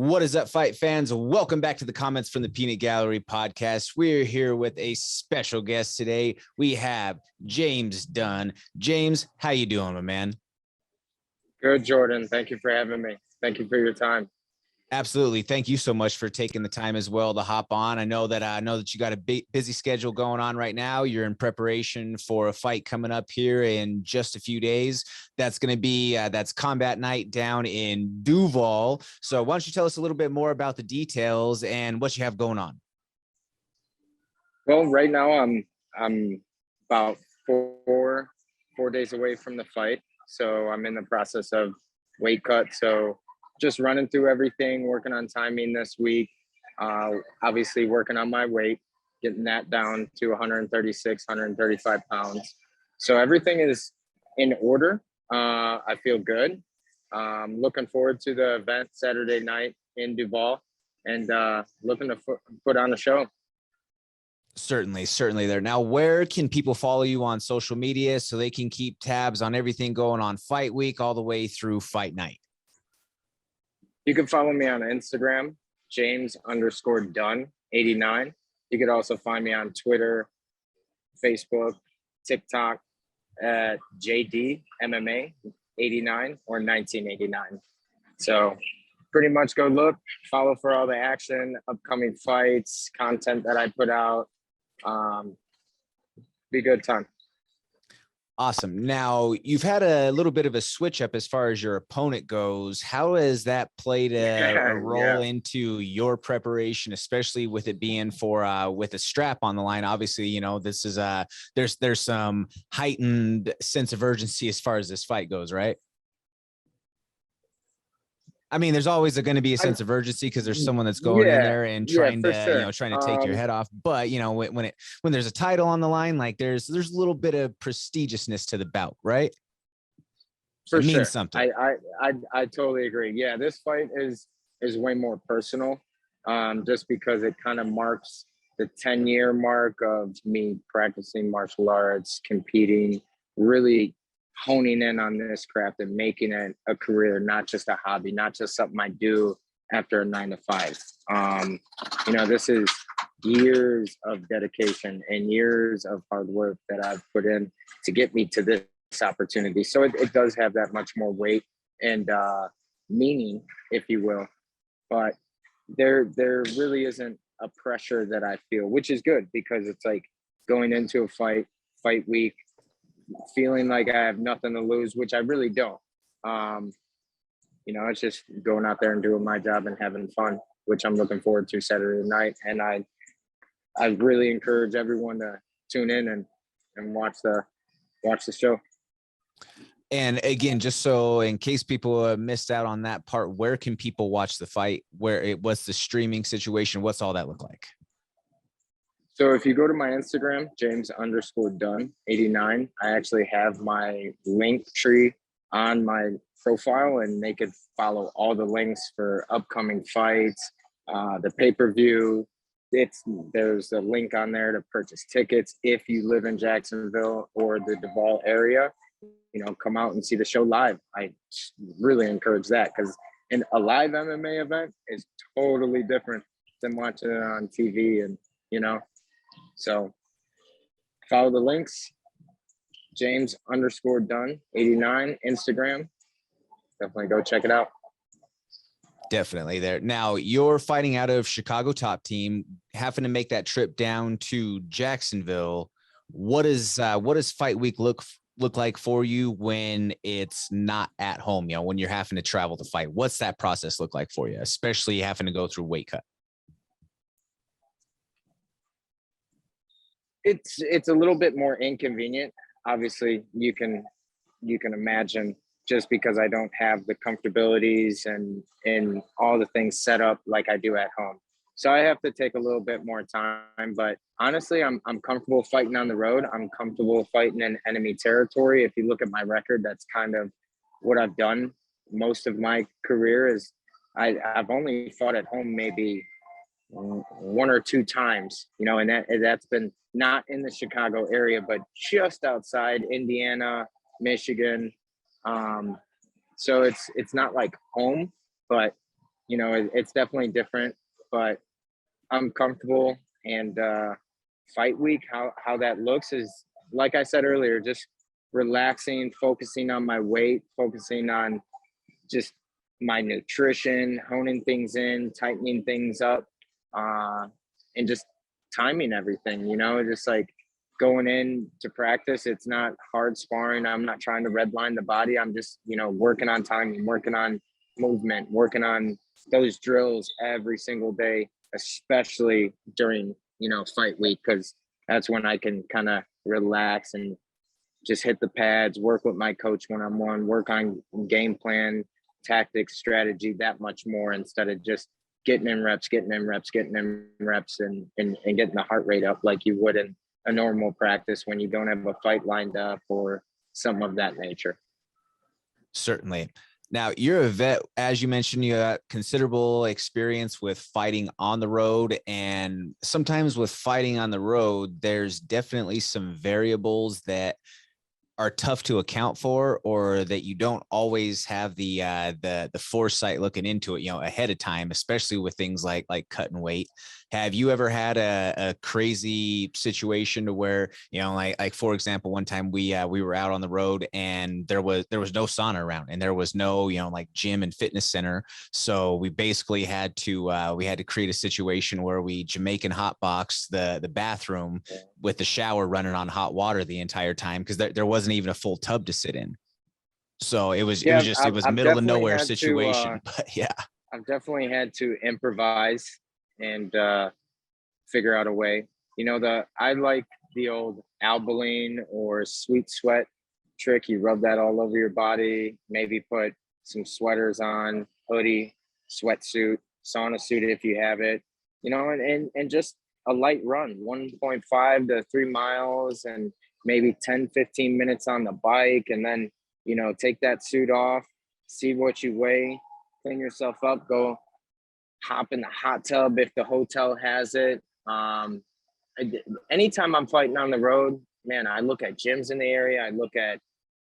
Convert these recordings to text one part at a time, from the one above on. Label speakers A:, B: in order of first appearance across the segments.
A: What is up, fight fans? Welcome back to the Comments from the Peanut Gallery podcast. We're here with a special guest today. We have James Dunn. James, how you doing, my man?
B: Good, Jordan. Thank you for having me. Thank you for your time.
A: Absolutely. Thank you so much for taking the time as well to hop on. I know that you got a busy schedule going on right now. You're in preparation for a fight coming up here in just a few days. That's going to be that's combat night down in Duval. So why don't you tell us a little bit more about the details and what you have going on?
B: Well, right now I'm about four days away from the fight. So I'm in the process of weight cut. So just running through everything, working on timing this week, obviously working on my weight, getting that down to 136, 135 pounds. So everything is in order. I feel good. Looking forward to the event Saturday night in Duval and looking to put on a show.
A: Certainly there. Now, where can people follow you on social media so they can keep tabs on everything going on fight week all the way through fight night?
B: You can follow me on Instagram, James_Dunn 89. You could also find me on Twitter, Facebook, TikTok at JDMMA 89 or 1989. So pretty much go look, follow for all the action, upcoming fights, content that I put out. Be a good time.
A: Awesome. Now, you've had a little bit of a switch up as far as your opponent goes. How has that played a role into your preparation, especially with it being for with a strap on the line? Obviously, you know, this is there's some heightened sense of urgency as far as this fight goes, right? I mean, there's always going to be a sense of urgency because there's someone that's going in there and trying to take your head off. But you know, when there's a title on the line, like there's a little bit of prestigiousness to the bout, right?
B: For
A: it
B: sure.
A: means something.
B: I totally agree. Yeah, this fight is way more personal, just because it kind of marks the 10-year mark of me practicing martial arts, competing, really honing in on this craft and making it a career, not just a hobby, not just something I do after a 9 to 5. You know, this is years of dedication and years of hard work that I've put in to get me to this opportunity. So it does have that much more weight and meaning, if you will. But there really isn't a pressure that I feel, which is good because it's like going into a fight week, feeling like I have nothing to lose, which I really don't. You know, it's just going out there and doing my job and having fun, which I'm looking forward to Saturday night. And I really encourage everyone to tune in and watch the show.
A: And again, just so in case people missed out on that part, where can people watch the fight? What's the streaming situation? What's all that look like?
B: So if you go to my Instagram, James_Dunn 89, I actually have my link tree on my profile, and they could follow all the links for upcoming fights, the pay-per-view. There's a link on there to purchase tickets if you live in Jacksonville or the Duval area. You know, come out and see the show live. I really encourage that because a live MMA event is totally different than watching it on TV, and you know. So follow the links, James_Dunn 89 Instagram. Definitely go check it out.
A: Definitely there. Now you're fighting out of Chicago Top Team, having to make that trip down to Jacksonville. What does fight week look like for you when it's not at home? You know, when you're having to travel to fight, what's that process look like for you, especially having to go through weight cut?
B: It's a little bit more inconvenient. Obviously, you can imagine, just because I don't have the comfortabilities and all the things set up like I do at home. So I have to take a little bit more time. But honestly, I'm comfortable fighting on the road. I'm comfortable fighting in enemy territory. If you look at my record, that's kind of what I've done most of my career. Is I've only fought at home maybe 1 or 2 times, you know, and that's been not in the Chicago area, but just outside Indiana, Michigan. So it's not like home, but it's definitely different, but I'm comfortable. And fight week, how that looks is, like I said earlier, just relaxing, focusing on my weight, focusing on just my nutrition, honing things in, tightening things up, uh, and just timing everything, just like going in to practice. It's not hard sparring. I'm not trying to redline the body. I'm just, working on timing, working on movement, working on those drills every single day, especially during, fight week, because that's when I can kind of relax and just hit the pads, work with my coach one-on-one, work on game plan, tactics, strategy that much more, instead of just getting in reps, and getting the heart rate up like you would in a normal practice when you don't have a fight lined up or something of that nature.
A: Certainly. Now, you're a vet, as you mentioned, you got considerable experience with fighting on the road. And sometimes with fighting on the road, there's definitely some variables that are tough to account for, or that you don't always have the foresight looking into it, ahead of time, especially with things like cutting weight. Have you ever had a crazy situation to where, like for example, one time we were out on the road and there was no sauna around, and there was no, like gym and fitness center. So we basically had to create a situation where we Jamaican hotbox the bathroom with the shower running on hot water the entire time, because there wasn't even a full tub to sit in. So it was middle of nowhere situation. But yeah,
B: I've definitely had to improvise and figure out a way. I like the old Albaline or Sweet Sweat trick. You rub that all over your body, maybe put some sweaters on, hoodie, sweatsuit, sauna suit if you have it, and just a light run, 1.5 to 3 miles, and maybe 10-15 minutes on the bike, and then take that suit off, see what you weigh, clean yourself up, go hop in the hot tub if the hotel has it. Anytime I'm fighting on the road, man, I look at gyms in the area. I look at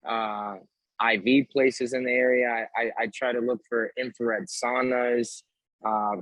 B: IV places in the area. I try to look for infrared saunas,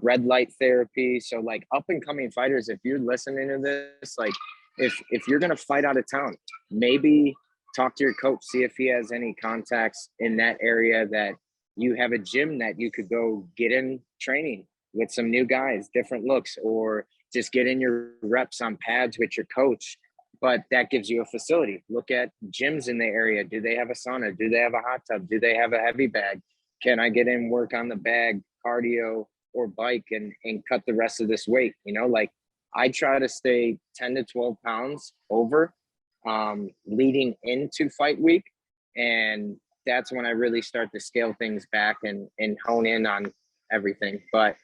B: red light therapy. So like up and coming fighters, if you're listening to this, like if you're gonna fight out of town, maybe talk to your coach, see if he has any contacts in that area, that you have a gym that you could go get in training with some new guys, different looks, or just get in your reps on pads with your coach. But that gives you a facility. Look at gyms in the area. Do they have a sauna? Do they have a hot tub? Do they have a heavy bag? Can I get in, work on the bag, cardio, or bike, and cut the rest of this weight? Like I try to stay 10 to 12 pounds over leading into fight week. And that's when I really start to scale things back and hone in on everything. But,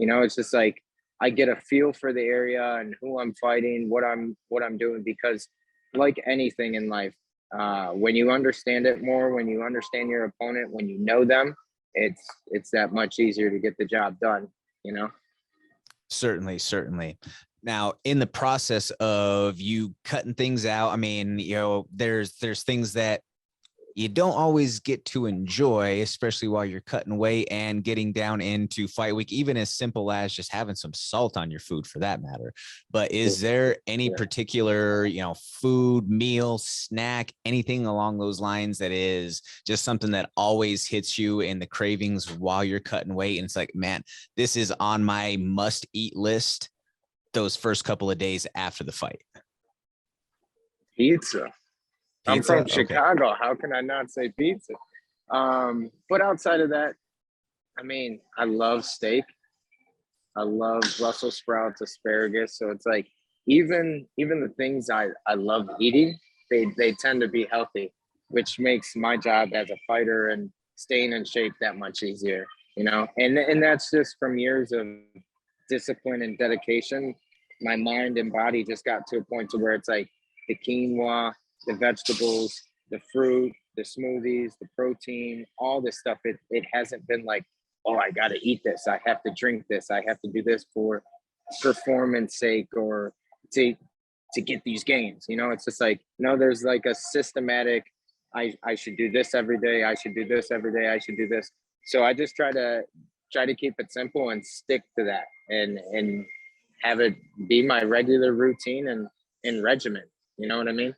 B: it's just like, I get a feel for the area and who I'm fighting, what I'm doing, because like anything in life, when you understand it more, when you understand your opponent, when you know them, it's that much easier to get the job done,
A: Certainly. Now, in the process of you cutting things out, I mean, there's things that you don't always get to enjoy, especially while you're cutting weight and getting down into fight week, even as simple as just having some salt on your food for that matter. But is there any particular, food, meal, snack, anything along those lines that is just something that always hits you in the cravings while you're cutting weight? And it's like, man, this is on my must eat list those first couple of days after the fight?
B: Pizza. I'm from Chicago. How can I not say pizza? But outside of that, I mean, I love steak. I love Brussels sprouts, asparagus. So it's like even the things I love eating, they tend to be healthy, which makes my job as a fighter and staying in shape that much easier, And that's just from years of discipline and dedication. My mind and body just got to a point to where it's like the quinoa, the vegetables, the fruit, the smoothies, the protein, all this stuff. It hasn't been like, oh, I got to eat this. I have to drink this. I have to do this for performance sake or to get these gains. It's just like, no, there's like a systematic, I should do this every day. I should do this every day. I should do this. So I just try to try to keep it simple and stick to that, and have it be my regular routine and regimen. You know what I mean?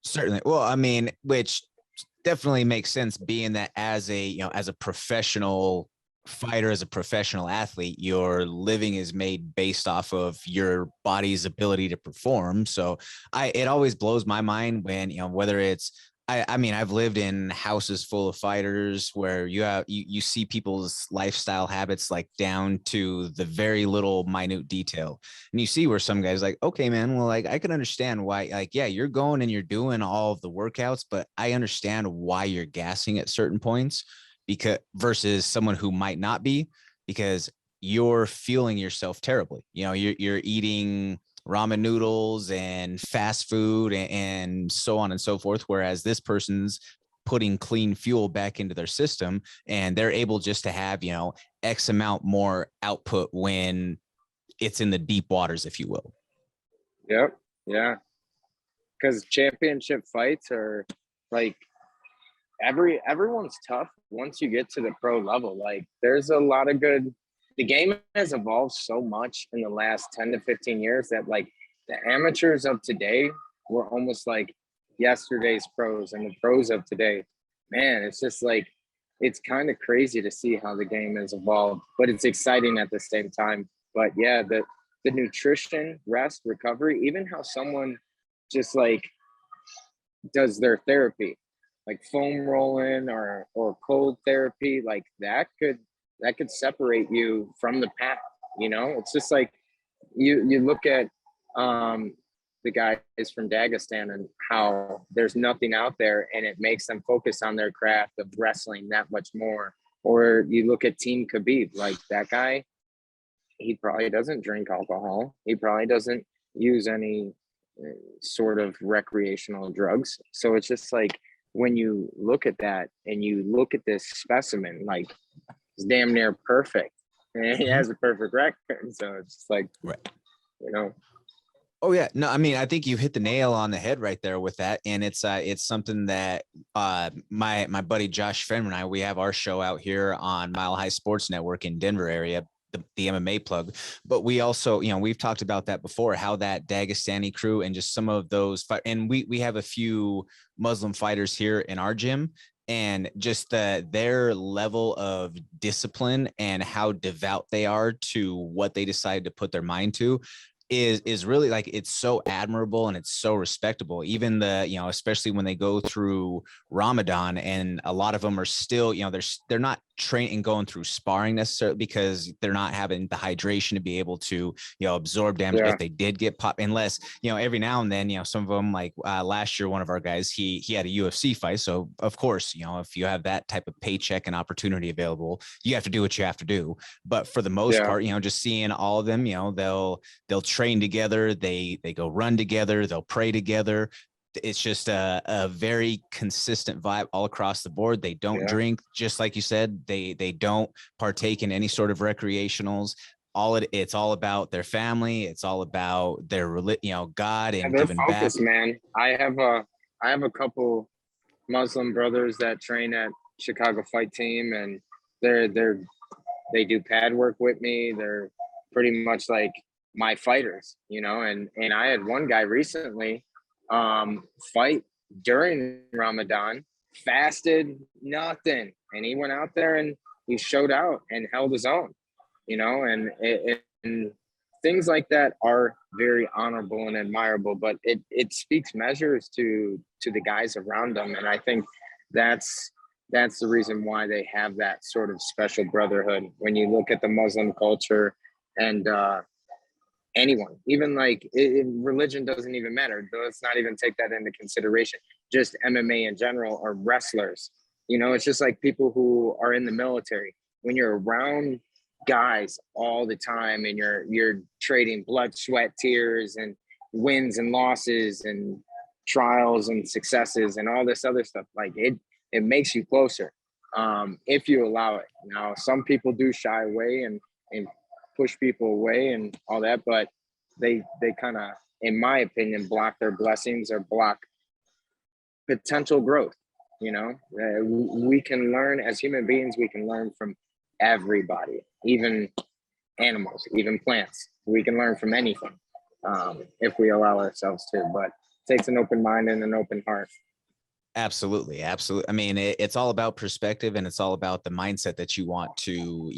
A: Certainly. Well, I mean, which definitely makes sense, being that as a, you know, as a professional fighter, as a professional athlete, your living is made based off of your body's ability to perform. So it always blows my mind when, you know, whether it's, I mean, I've lived in houses full of fighters where you see people's lifestyle habits like down to the very little minute detail. And you see where some guys like, okay, man, well, like I can understand why, like, yeah, you're going and you're doing all of the workouts, but I understand why you're gassing at certain points, because versus someone who might not be, because you're feeling yourself terribly. You know, you're eating ramen noodles and fast food and so on and so forth. Whereas this person's putting clean fuel back into their system, and they're able just to have, you know, X amount more output when it's in the deep waters, if you will.
B: Yep. Yeah. Because championship fights are like everyone's tough once you get to the pro level. Like there's a lot of good. The game has evolved so much in the last 10 to 15 years that like the amateurs of today were almost like yesterday's pros, and the pros of today, man, it's just like it's kind of crazy to see how the game has evolved, but it's exciting at the same time. But yeah, the nutrition, rest, recovery, even how someone just like does their therapy, like foam rolling or cold therapy, like that could separate you from the pack. You know, it's just like you look at the guys from Dagestan and how there's nothing out there, and it makes them focus on their craft of wrestling that much more. Or you look at Team Khabib, like that guy, he probably doesn't drink alcohol. He probably doesn't use any sort of recreational drugs. So it's just like when you look at that and you look at this specimen, like it's damn near perfect. And he has a perfect record. So it's just like,
A: Right.
B: you know.
A: Oh yeah, no, I mean, I think you hit the nail on the head right there with that, and it's something that my buddy Josh Fenner and I, we have our show out here on Mile High Sports Network in Denver area, the MMA plug. But we also, you know, we've talked about that before, how that Dagestani crew and just some of those, and we have a few Muslim fighters here in our gym, and just their level of discipline and how devout they are to what they decided to put their mind to is really, like, it's so admirable and it's so respectable. Even the, you know, especially when they go through Ramadan, and a lot of them are still, you know, they're not training going through sparring necessarily, because they're not having the hydration to be able to, you know, absorb damage if they did get popped, unless, you know, every now and then, you know, some of them, like last year, one of our guys, he had a UFC fight. So of course, you know, if you have that type of paycheck and opportunity available, you have to do what you have to do. But for the most part, you know, just seeing all of them, you know, they'll train together, they go run together, they'll pray together. It's just a very consistent vibe all across the board. They don't drink, just like you said. They don't partake in any sort of recreationals. It's all about their family. It's all about their God, and
B: they're
A: giving
B: focused,
A: back.
B: man. I have a couple Muslim brothers that train at Chicago Fight Team, and they do pad work with me. They're pretty much like my fighters, you know. And I had one guy recently fight during Ramadan, fasted nothing, and he went out there and he showed out and held his own, you know. And things like that are very honorable and admirable, but it speaks measures to the guys around them. And I think that's the reason why they have that sort of special brotherhood. When you look at the Muslim culture, and anyone, even like religion doesn't even matter. Let's not even take that into consideration. Just MMA in general, or wrestlers. You know, it's just like people who are in the military. When you're around guys all the time, and you're trading blood, sweat, tears, and wins and losses, and trials and successes, and all this other stuff, like it makes you closer, if you allow it. Now, some people do shy away and push people away and all that, but they kind of, in my opinion, block their blessings or block potential growth. You know, we can learn as human beings. We can learn from everybody, even animals, even plants. We can learn from anything if we allow ourselves to, but it takes an open mind and an open heart.
A: Absolutely. Absolutely. I mean, it's all about perspective, and it's all about the mindset that you want to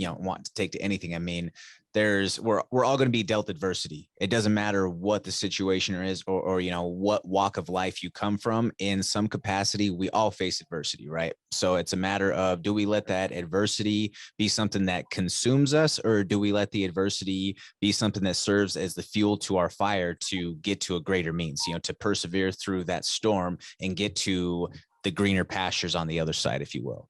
A: take to anything. I mean, we're all going to be dealt adversity. It doesn't matter what the situation is, or what walk of life you come from. In some capacity, we all face adversity, right? So it's a matter of, do we let that adversity be something that consumes us, or do we let the adversity be something that serves as the fuel to our fire to get to a greater means, to persevere through that storm and get to the greener pastures on the other side, if you will.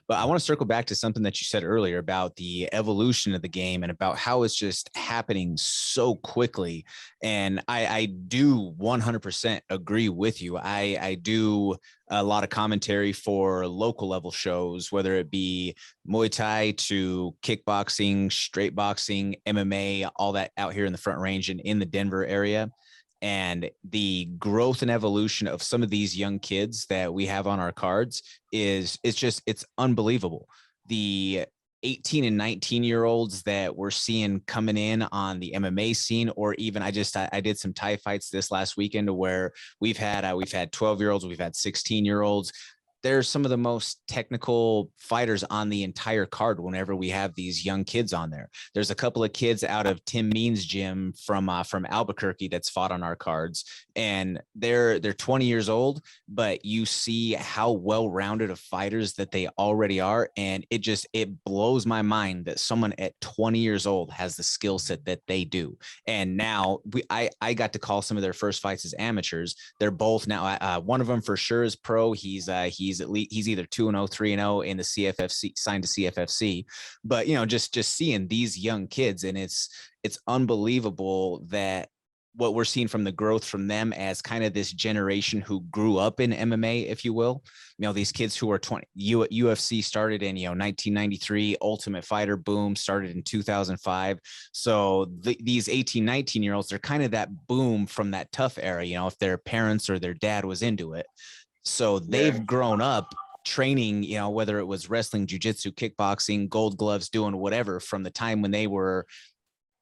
A: But I want to circle back to something that you said earlier about the evolution of the game and about how it's just happening so quickly. And I do 100% agree with you. I do a lot of commentary for local level shows, whether it be Muay Thai to kickboxing, straight boxing, MMA, all that out here in the Front Range and in the Denver area. And the growth and evolution of some of these young kids that we have on our cards it's unbelievable. The 18 and 19-year-olds that we're seeing coming in on the MMA scene, or even I did some Thai fights this last weekend where we've had 12-year-olds, we've had 16-year-olds. They're some of the most technical fighters on the entire card whenever we have these young kids on there. There's a couple of kids out of Tim Means' gym from Albuquerque that's fought on our cards, and they're 20 years old, but you see how well-rounded of fighters that they already are, and it blows my mind that someone at 20 years old has the skill set that they do. And now I got to call some of their first fights as amateurs. They're both now, one of them for sure is pro. He's either 2-0, 3-0 in the CFFC, signed to CFFC. But just seeing these young kids, and it's unbelievable that what we're seeing from the growth from them as kind of this generation who grew up in MMA, if you will. These kids who are 20, UFC started in 1993, Ultimate Fighter boom started in 2005. So these 18, 19-year-olds, they're kind of that boom from that tough era, if their parents or their dad was into it. So they've grown up training, whether it was wrestling, jiu-jitsu, kickboxing, gold gloves, doing whatever from the time when they were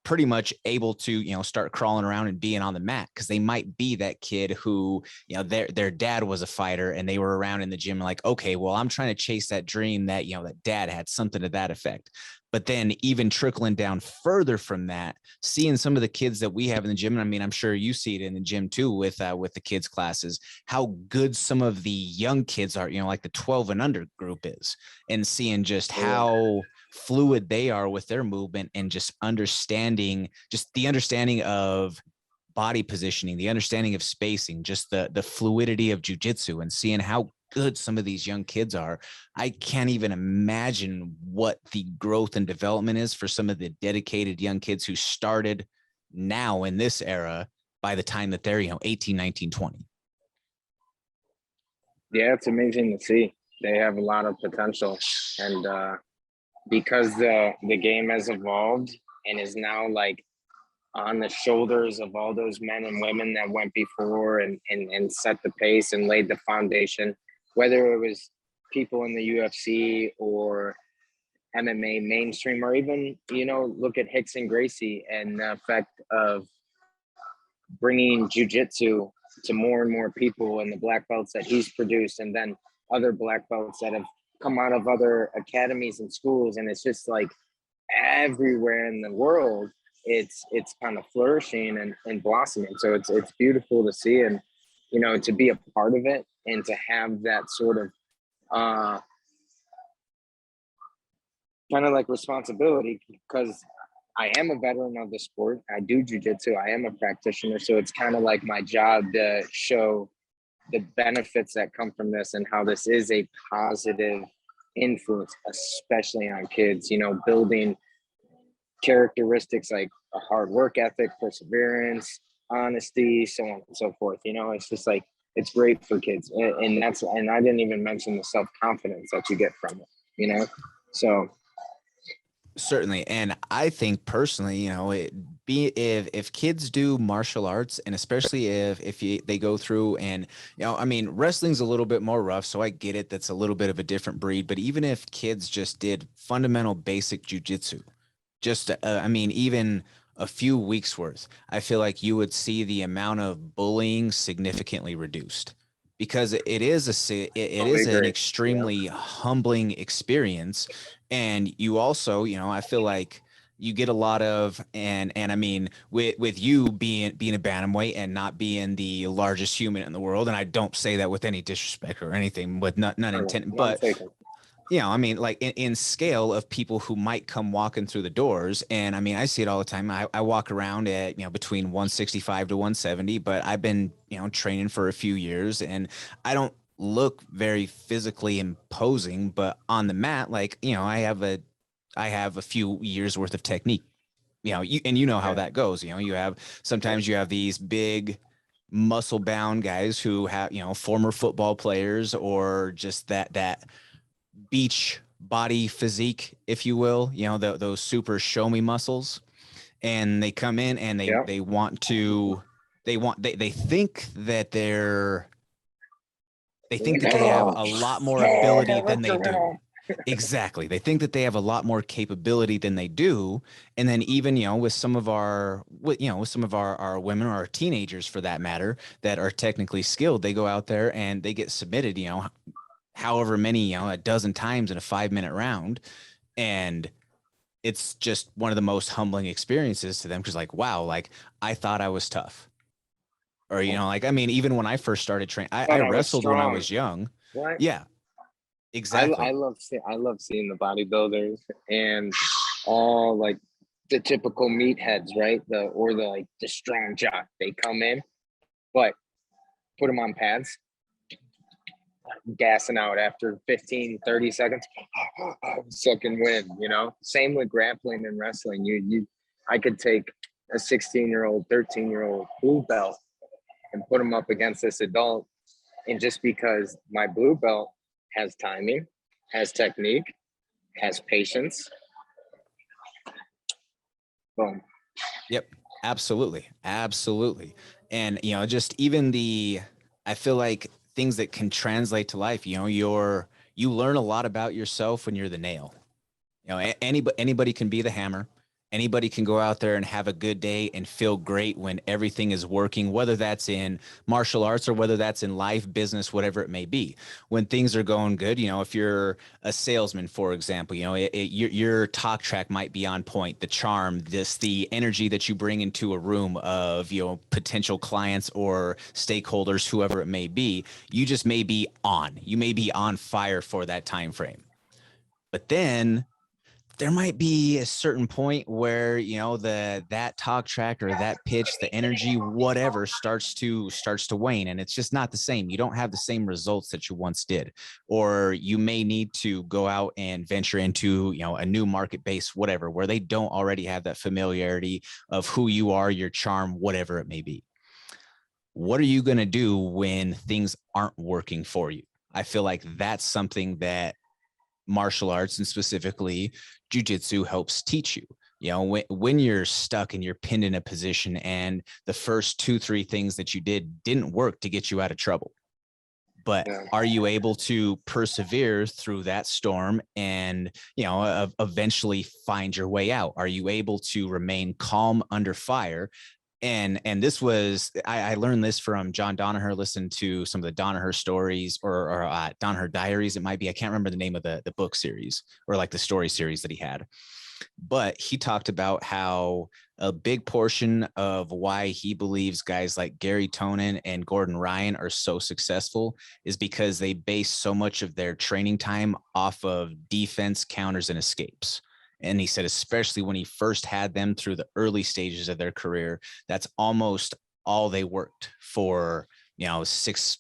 A: pretty much able to, start crawling around and being on the mat, because they might be that kid who, their dad was a fighter and they were around in the gym like, okay, well, I'm trying to chase that dream that, that dad had, something to that effect. But then even trickling down further from that, seeing some of the kids that we have in the gym, and I mean, I'm sure you see it in the gym too with the kids classes, how good some of the young kids are, like the 12 and under group is, and seeing just how fluid they are with their movement, and just the understanding of body positioning, the understanding of spacing, just the fluidity of jiu-jitsu, and seeing how good some of these young kids are. I can't even imagine what the growth and development is for some of the dedicated young kids who started now in this era by the time that they're 18, 19, 20.
B: Yeah, it's amazing to see. They have a lot of potential, and because the game has evolved and is now like on the shoulders of all those men and women that went before and set the pace and laid the foundation, whether it was people in the UFC or MMA mainstream, or even, look at Rickson Gracie and the effect of bringing jiu-jitsu to more and more people, and the black belts that he's produced, and then other black belts that have come out of other academies and schools. And it's just like everywhere in the world, it's kind of flourishing and blossoming. So it's beautiful to see, and to be a part of it, and to have that sort of kind of like responsibility, because I am a veteran of the sport. I do jiu-jitsu. I am a practitioner. So it's kind of like my job to show the benefits that come from this, and how this is a positive influence, especially on kids, building characteristics like a hard work ethic, perseverance, honesty, so on and so forth. It's just like, it's great for kids. And I didn't even mention the self-confidence that you get from it, so.
A: Certainly. And I think personally, if kids do martial arts, and especially they go through, and I mean, wrestling's a little bit more rough, so I get it, that's a little bit of a different breed, but even if kids just did fundamental basic jujitsu, just I mean, even a few weeks worth, I feel like you would see the amount of bullying significantly reduced, because it is an
B: Agree. Yeah.
A: extremely humbling experience. And you also, I feel like you get a lot of, and I mean, with you being a bantamweight and not being the largest human in the world, and I don't say that with any disrespect or anything, with none intent,
B: None
A: but
B: taken.
A: I mean, like in scale of people who might come walking through the doors. And I mean, I see it all the time. I walk around at, between 165 to 170, but I've been, training for a few years, and I don't look very physically imposing, but on the mat, like, I have a few years worth of technique, and you know how
B: Yeah.
A: that goes. Sometimes you have these big muscle bound guys who have, former football players, or just that beach body physique, if you will, those super show me muscles. And they come in and
B: Yeah.
A: they want to, they think that they think that they have a lot more ability than they do. Exactly. They think that they have a lot more capability than they do. And then even, with some of with some of our women, or our teenagers for that matter, that are technically skilled, they go out there and they get submitted, however many, a dozen times in a 5-minute round. And it's just one of the most humbling experiences to them. Cause like, wow, like I thought I was tough. Or, like, I mean, even when I first started training, I
B: Thought I was
A: wrestled when I
B: strong.
A: was young.
B: What?
A: Yeah,
B: I
A: exactly.
B: love seeing the bodybuilders and all like the typical meatheads, right? The strong jock. They come in, but put them on pads, gassing out after 15, 30 seconds, sucking wind, Same with grappling and wrestling. I could take a 16-year-old, 13-year-old blue belt and put them up against this adult. And just because my blue belt has timing, has technique, has patience, boom.
A: Yep. Absolutely. Absolutely. And, just even I feel like things that can translate to life, you learn a lot about yourself when you're the nail. Anybody can be the hammer. Anybody can go out there and have a good day and feel great when everything is working, whether that's in martial arts or whether that's in life, business, whatever it may be. When things are going good, if you're a salesman, for example, your talk track might be on point, the charm, the energy that you bring into a room of, potential clients or stakeholders, whoever it may be, you just may be you may be on fire for that time frame. But then there might be a certain point where, that talk track or that pitch, the energy, whatever, starts to wane, and it's just not the same. You don't have the same results that you once did, or you may need to go out and venture into, a new market base, whatever, where they don't already have that familiarity of who you are, your charm, whatever it may be. What are you going to do when things aren't working for you? I feel like that's something that martial arts, and specifically jujitsu, helps teach you. When you're stuck and you're pinned in a position, and the first 2-3 things that you didn't work to get you out of trouble, but
B: Yeah.
A: are you able to persevere through that storm and, eventually find your way out? Are you able to remain calm under fire? And this was, I learned this from John Danaher, listened to some of the Danaher stories, or Danaher diaries. It might be, I can't remember the name of the book series, or like the story series that he had. But he talked about how a big portion of why he believes guys like Gary Tonin and Gordon Ryan are so successful is because they base so much of their training time off of defense, counters, and escapes. And he said, especially when he first had them through the early stages of their career, that's almost all they worked for. 6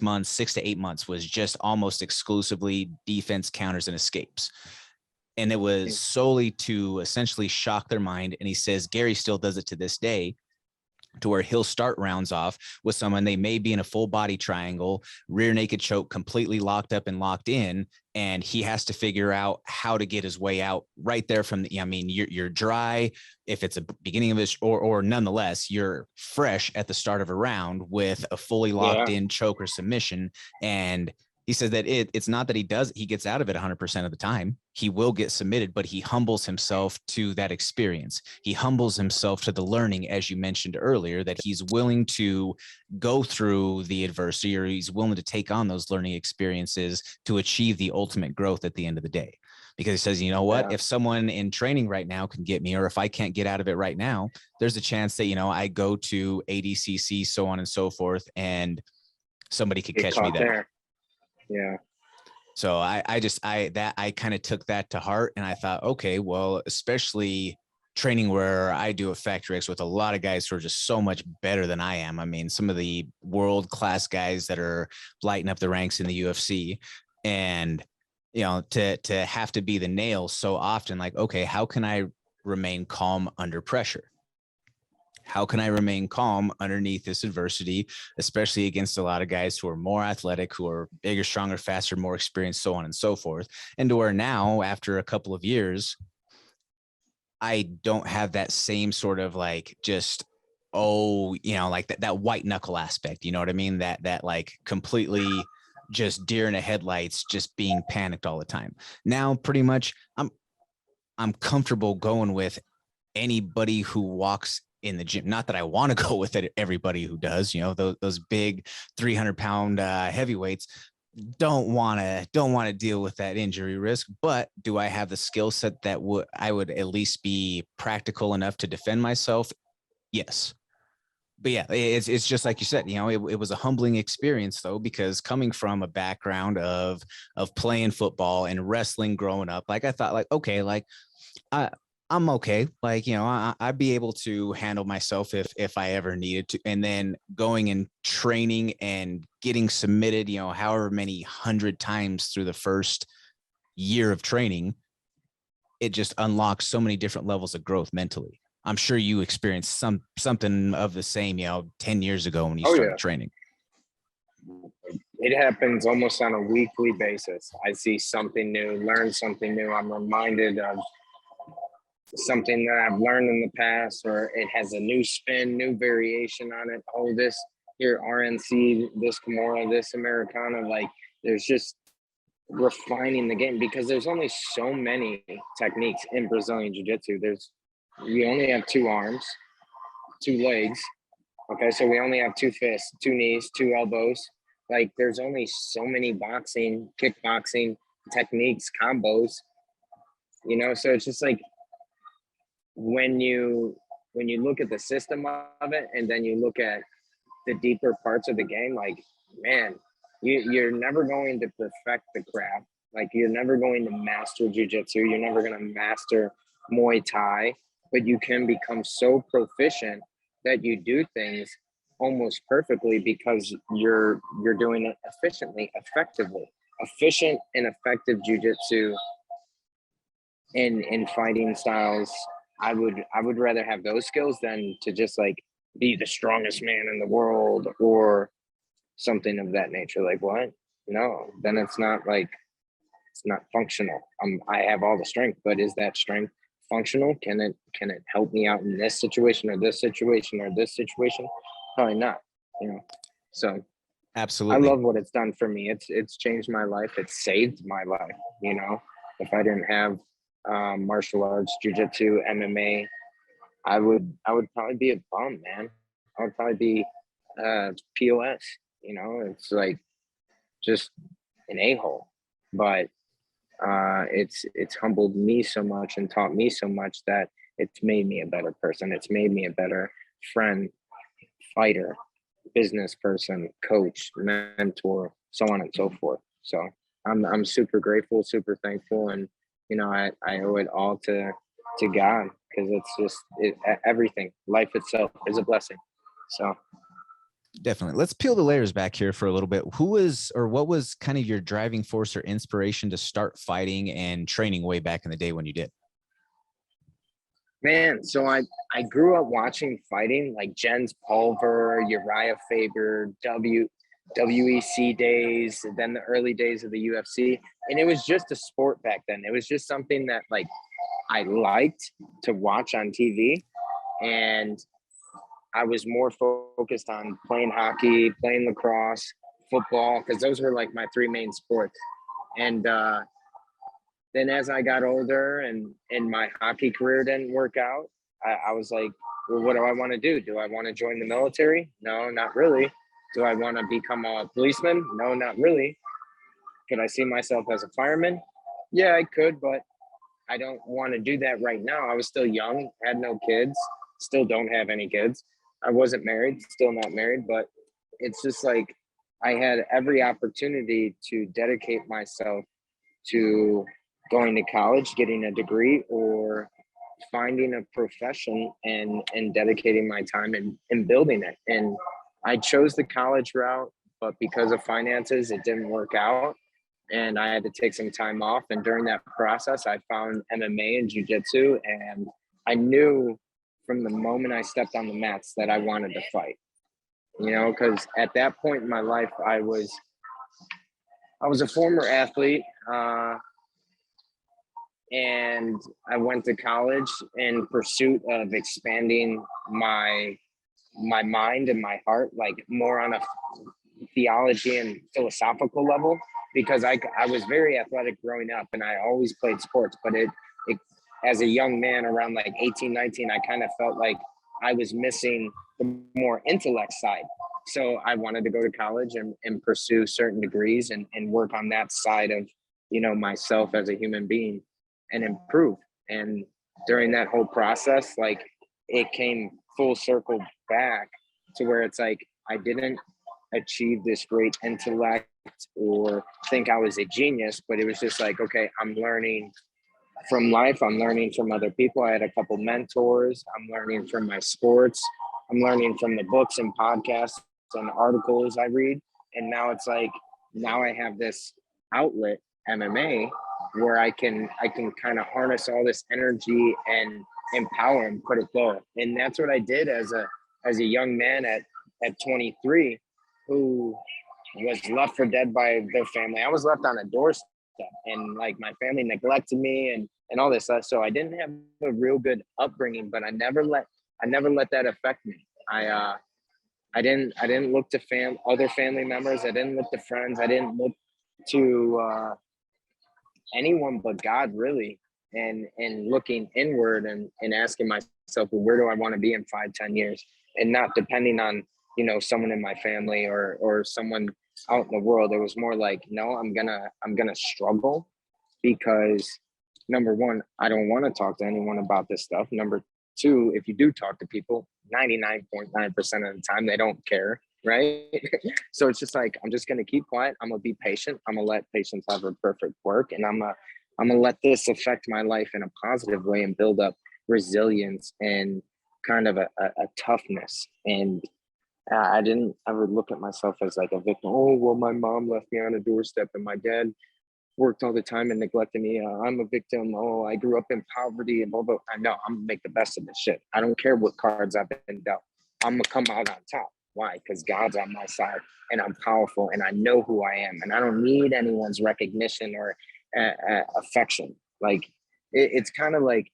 A: months, 6 to 8 months was just almost exclusively defense, counters, and escapes. And it was solely to essentially shock their mind. And he says Gary still does it to this day. to where he'll start rounds off with someone, they may be in a full body triangle, rear naked choke, completely locked up and locked in. And he has to figure out how to get his way out right there from the, I mean, you're dry if it's a beginning of this, or nonetheless, you're fresh at the start of a round with a fully locked in choke or submission. And he says that it's not that he gets out of it 100% of the time. He will get submitted, but he humbles himself to that experience. He humbles himself to the learning, as you mentioned earlier, that he's willing to go through the adversity, or he's willing to take on those learning experiences to achieve the ultimate growth at the end of the day. Because he says, you know what, if someone in training right now can get me, or if I can't get out of it right now, there's a chance that, I go to ADCC, so on and so forth, and somebody could catch me there.
B: Yeah.
A: So I kind of took that to heart, and I thought, okay, well, especially training where I do a Factory X with a lot of guys who are just so much better than I am. I mean, some of the world-class guys that are lighting up the ranks in the UFC, and, to have to be the nail so often, like, okay, how can I remain calm under pressure? How can I remain calm underneath this adversity, especially against a lot of guys who are more athletic, who are bigger, stronger, faster, more experienced, so on and so forth. And to where now, after a couple of years, I don't have that same sort of like just, like that white knuckle aspect. You know what I mean? That like completely just deer in the headlights, just being panicked all the time. Now, pretty much, I'm comfortable going with anybody who walks in the gym. Not that I want to go with it, everybody who does, those big 300-pound heavyweights don't want to deal with that injury risk. But do I have the skill set that I would at least be practical enough to defend myself? Yes. But yeah, it's just like you said, it was a humbling experience though, because coming from a background of playing football and wrestling growing up, like I thought, like, okay, like I'm okay. Like, I'd be able to handle myself if I ever needed to. And then going and training and getting submitted, however many 100 times through the first year of training, it just unlocks so many different levels of growth mentally. I'm sure you experienced something of the same, 10 years ago when you started training.
B: It happens almost on a weekly basis. I see something new, learn something new. I'm reminded of something that I've learned in the past, or it has a new spin, new variation on it. Oh, this here RNC, this Kimura, this Americana. Like, there's just refining the game, because there's only so many techniques in Brazilian Jiu-Jitsu. We only have 2 arms, 2 legs. Okay, so we only have 2 fists, 2 knees, 2 elbows. Like, there's only so many boxing, kickboxing techniques, combos. So it's just like, when you look at the system of it, and then you look at the deeper parts of the game, like, man, you're never going to perfect the craft. Like, you're never going to master jiu-jitsu. You're never going to master Muay Thai, but you can become so proficient that you do things almost perfectly, because you're doing it efficiently, effectively. Efficient and effective jiu-jitsu in fighting styles. I would rather have those skills than to just like be the strongest man in the world or something of that nature. Like, what? No, then it's not functional. I have all the strength, but is that strength functional? Can it help me out in this situation or this situation or this situation? Probably not. So
A: absolutely,
B: I love what it's done for me. It's changed my life. It's saved my life. If I didn't have martial arts, jiu-jitsu, MMA, I would probably be a bum, man. I would probably be POS. It's like just an a-hole. But it's humbled me so much and taught me so much that it's made me a better person. It's made me a better friend, fighter, business person, coach, mentor, so on and so forth. So I'm super grateful, super thankful, and I owe it all to God, because it's just everything. Life itself is a blessing. So
A: definitely. Let's peel the layers back here for a little bit. What was kind of your driving force or inspiration to start fighting and training way back in the day when you did?
B: Man, so I grew up watching fighting like Jens Pulver, Uriah Faber, WEC days, then the early days of the UFC, and it was just a sport back then. It was just something that like I liked to watch on TV, and I was more focused on playing hockey, playing lacrosse, football, because those were like my three main sports. And then as I got older and my hockey career didn't work out, I was like, well, what do I want to do? Do I want to join the military? No, not really. Do I want to become a policeman? No, not really. Could I see myself as a fireman? Yeah, I could, but I don't want to do that right now. I was still young, had no kids, still don't have any kids. I wasn't married, still not married, but it's just like I had every opportunity to dedicate myself to going to college, getting a degree, or finding a profession and dedicating my time and building it. And I chose the college route, but because of finances, it didn't work out. And I had to take some time off. And during that process, I found MMA and jiu-jitsu. And I knew from the moment I stepped on the mats that I wanted to fight, you know, because at that point in my life, I was a former athlete. And I went to college in pursuit of expanding my mind and my heart, like more on a theology and philosophical level, because I was very athletic growing up and I always played sports, but it as a young man around like 18, 19, I kind of felt like I was missing the more intellect side. So I wanted to go to college and pursue certain degrees and work on that side of, you know, myself as a human being and improve. And during that whole process, like it came full circle back to where it's like I didn't achieve this great intellect or think I was a genius, but it was just like, okay, I'm learning from life. I'm learning from other people. I had a couple mentors. I'm learning from my sports. I'm learning from the books and podcasts and articles I read. And now it's like, now I have this outlet, MMA, where I can kind of harness all this energy and empower and put it there. And that's what I did as a young man at 23, who was left for dead by their family. I was left on a doorstep, and like my family neglected me and all this stuff. So I didn't have a real good upbringing, but I never let that affect me. I didn't look to other family members. I didn't look to friends. I didn't look to anyone but God, really. And looking inward and asking myself, well, where do I want to be in 5, 10 years, and not depending on, you know, someone in my family or someone out in the world. It was more like, no, I'm gonna struggle, because number one, I don't want to talk to anyone about this stuff. Number two, if you do talk to people, 99.9% of the time they don't care, right? So it's just like, I'm just gonna keep quiet. I'm gonna be patient. I'm gonna let patience have her perfect work, and I'm gonna let this affect my life in a positive way and build up resilience and kind of a toughness. And I didn't ever look at myself as like a victim. Oh, well, my mom left me on a doorstep and my dad worked all the time and neglected me. I'm a victim. Oh, I grew up in poverty and blah, blah. I know I'm gonna make the best of this shit. I don't care what cards I've been dealt. I'm gonna come out on top. Why? Because God's on my side and I'm powerful and I know who I am and I don't need anyone's recognition or affection. Like it's kind of like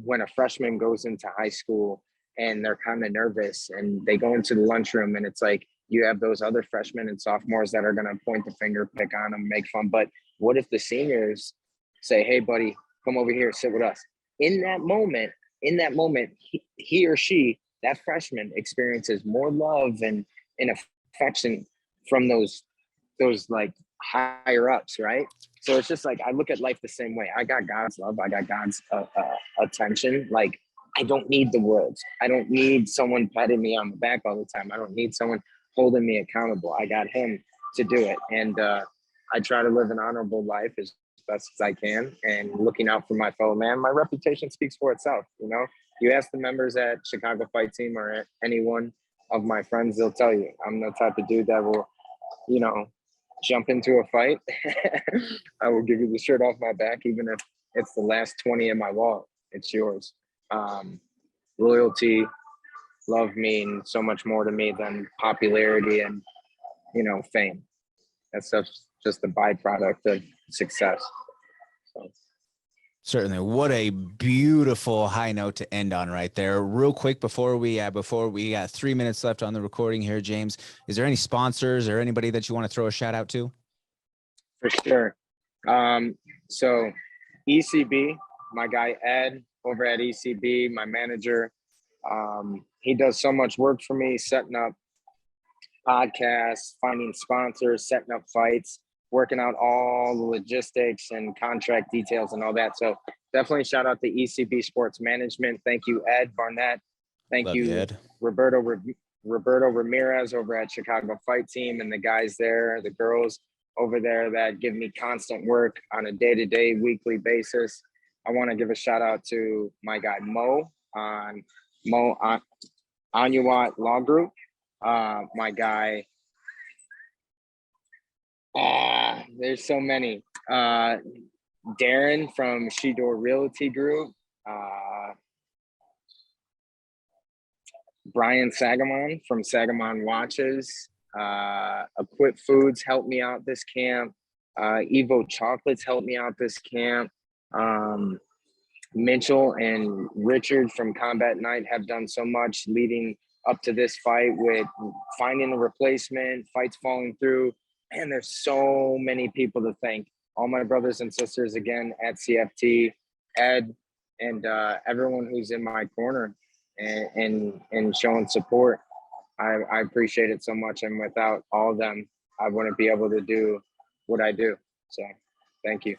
B: when a freshman goes into high school and they're kind of nervous and they go into the lunchroom and it's like you have those other freshmen and sophomores that are going to point the finger, pick on them, make fun. But what if the seniors say, hey, buddy, come over here, sit with us? In that moment, he or she, that freshman, experiences more love and affection from those like higher ups, right? So it's just like I look at life the same way. I got God's love. I got God's attention. Like I don't need the words. I don't need someone patting me on the back all the time. I don't need someone holding me accountable. I got Him to do it, and I try to live an honorable life as best as I can, and looking out for my fellow man. My reputation speaks for itself. You know, you ask the members at Chicago Fight Team or at anyone of my friends, they'll tell you I'm the type of dude that will, you know, jump into a fight. I will give you the shirt off my back, even if it's the last 20 in my wallet. It's yours. Loyalty, love mean so much more to me than popularity and, fame. That stuff's just a byproduct of success. So.
A: Certainly. What a beautiful high note to end on right there. Real quick before we got 3 minutes left on the recording here, James, is there any sponsors or anybody that you want to throw a shout out to?
B: For sure. So ECB, my guy Ed over at ECB, my manager, he does so much work for me, setting up podcasts, finding sponsors, setting up fights, working out all the logistics and contract details and all that. So definitely shout out to ECB Sports Management. Thank you, Ed Barnett. Thank you, Ed. Roberto Ramirez over at Chicago Fight Team, and the guys there, the girls over there that give me constant work on a day-to-day, weekly basis. I want to give a shout out to my guy Mo Anuat Law Group. My guy, there's so many. Darren from Shedor Realty Group. Brian Sagamon from Sagamon Watches. Equip Foods helped me out this camp. Evo Chocolates helped me out this camp. Mitchell and Richard from Combat Night have done so much leading up to this fight with finding a replacement, fights falling through. And there's so many people to thank. All my brothers and sisters again at CFT, Ed, and everyone who's in my corner and showing support. I appreciate it so much. And without all of them, I wouldn't be able to do what I do. So thank you.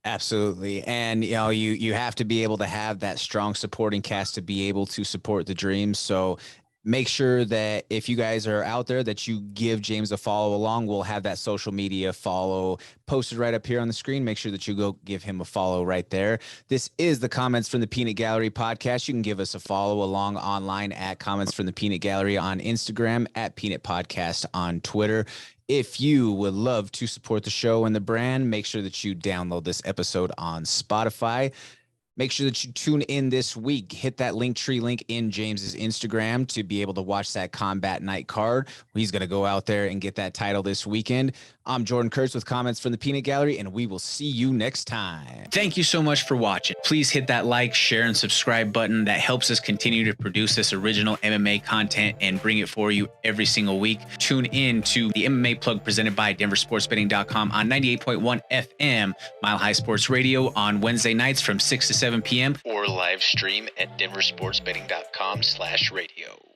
A: Absolutely. And, you have to be able to have that strong supporting cast to be able to support the dream. So make sure that if you guys are out there that you give James a follow along. We'll have that social media follow posted right up here on the screen. Make sure that you go give him a follow right there. This is the Comments from the Peanut Gallery podcast. You can give us a follow along online at Comments from the Peanut Gallery on Instagram, at Peanut Podcast on Twitter. If you would love to support the show and the brand, make sure that you download this episode on Spotify. Make sure that you tune in this week. Hit that Linktree link in James's Instagram to be able to watch that Combat Night card. He's going to go out there and get that title this weekend. I'm Jordan Kurtz with Comments from the Peanut Gallery, and we will see you next time. Thank you so much for watching. Please hit that like, share, and subscribe button. That helps us continue to produce this original MMA content and bring it for you every single week. Tune in to the MMA Plug presented by DenverSportsBetting.com on 98.1 FM, Mile High Sports Radio on Wednesday nights from 6 to 7 p.m. or live stream at DenverSportsBetting.com/radio.